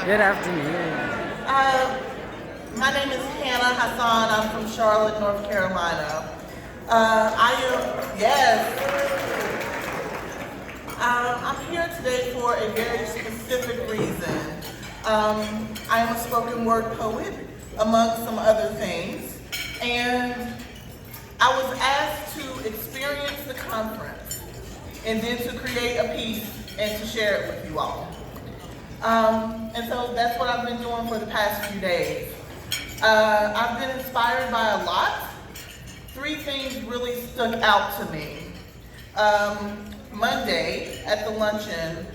Good afternoon. My name is Hannah Hasan. I'm from Charlotte, North Carolina. I'm here today for a very specific reason. I am a spoken word poet, among some other things, and I was asked to experience the conference and then to create a piece and to share it with you all. And so that's what I've been doing for the past few days. I've been inspired by a lot. Three things really stuck out to me. Monday at the luncheon,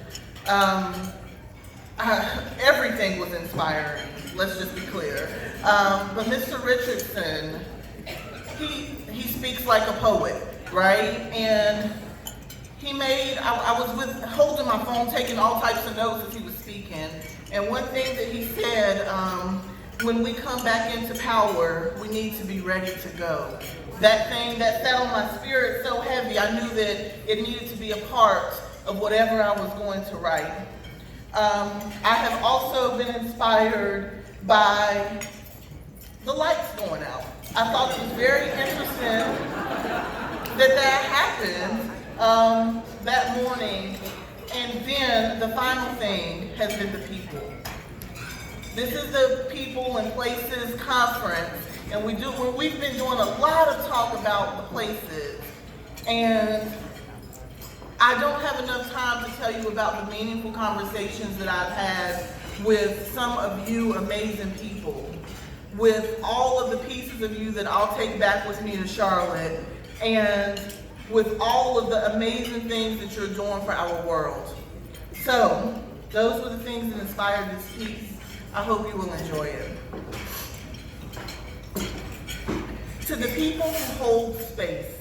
everything was inspiring, let's just be clear. But Mr. Richardson, he speaks like a poet, right? And I was holding my phone, taking all types of notes as he was speaking. And one thing that he said, when we come back into power, we need to be ready to go. That thing that sat on my spirit so heavy, I knew that it needed to be a part of whatever I was going to write. I have also been inspired by the lights going out. I thought it was very interesting that happened that morning, and then the final thing has been the people. This is the People and Places conference, and we've been doing a lot of talk about the places, and I don't have enough time to tell you about the meaningful conversations that I've had with some of you amazing people, with all of the pieces of you that I'll take back with me to Charlotte, and with all of the amazing things that you're doing for our world. So, those were the things that inspired this piece. I hope you will enjoy it. To the people who hold space.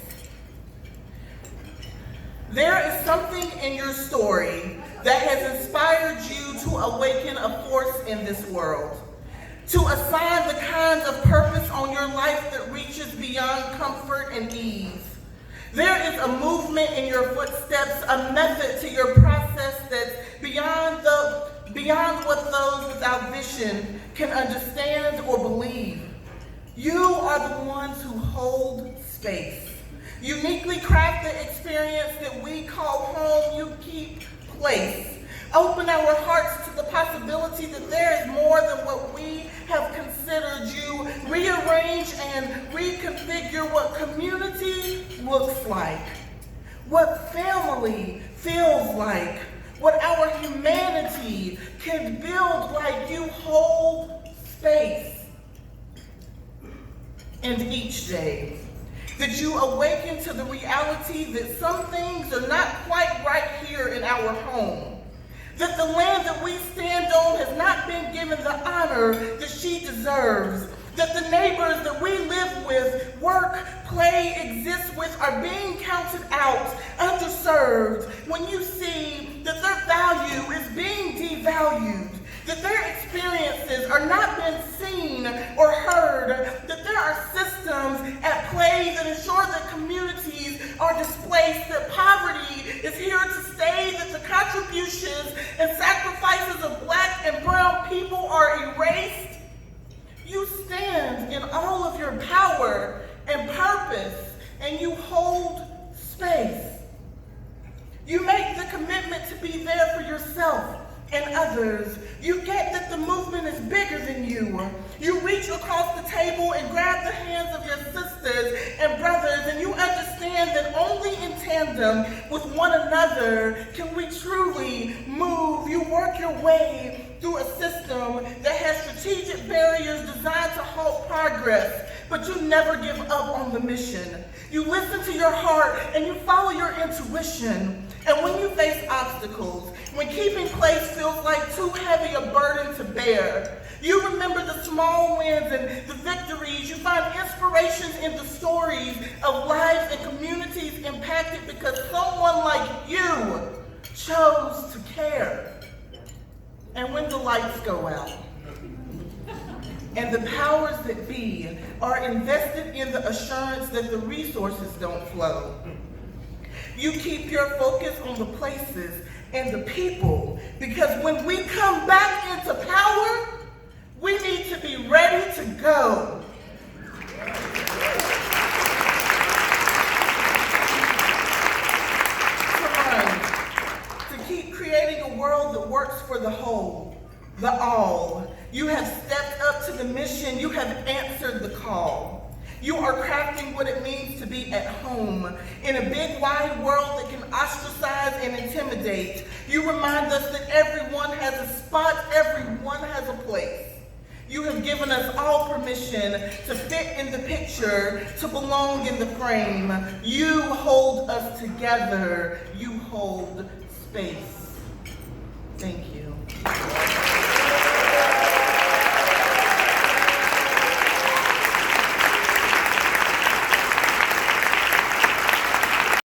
There is something in your story that has inspired you to awaken a force in this world, to assign the kinds of purpose on your life that reaches beyond comfort and ease. There is a movement in your footsteps, a method to your process that's beyond what those without vision can understand or believe. You are the ones who hold space. Uniquely crafted experience that we call home, you keep place. Open our hearts to the possibility that there is more than what we have considered. You rearrange and reconfigure what community looks like, what family feels like, what our humanity can build like. You hold space. And each day, that you awaken to the reality that some things are not quite right here in our home. That the land that we stand on has not been given the honor that she deserves. That the neighbors that we live with, work, play, exist with are being counted out, underserved. When you see that their value is being devalued, that their experiences are not being seen or heard, that there are systems at play that ensure that communities are displaced, that poverty is here to stay, that the contributions and sacrifices of Black and brown people are erased. You stand in all of your power and purpose, and you hold space. You make the commitment to be there for yourself and others. You get that the movement is bigger than you. You reach across the table and grab the hands of your sisters and brothers, and you understand that only in tandem with one another can we truly move. You work your way through a system that has strategic barriers designed to halt progress, but you never give up on the mission. You listen to your heart and you follow your intuition. And when you face obstacles, when keeping place feels like too heavy a burden to bear, you remember the small wins and the victories. You find inspirations in the stories of lives and communities impacted because someone like you chose to care. And when the lights go out, and the powers that be are invested in the assurance that the resources don't flow, you keep your focus on the places and the people, because when we come back into power, ready to go. To keep creating a world that works for the whole, the all. You have stepped up to the mission. You have answered the call. You are crafting what it means to be at home in a big, wide world that can ostracize and intimidate. You remind us that everyone has a spot, everyone has a place. You have given us all permission to fit in the picture, to belong in the frame. You hold us together. You hold space. Thank you.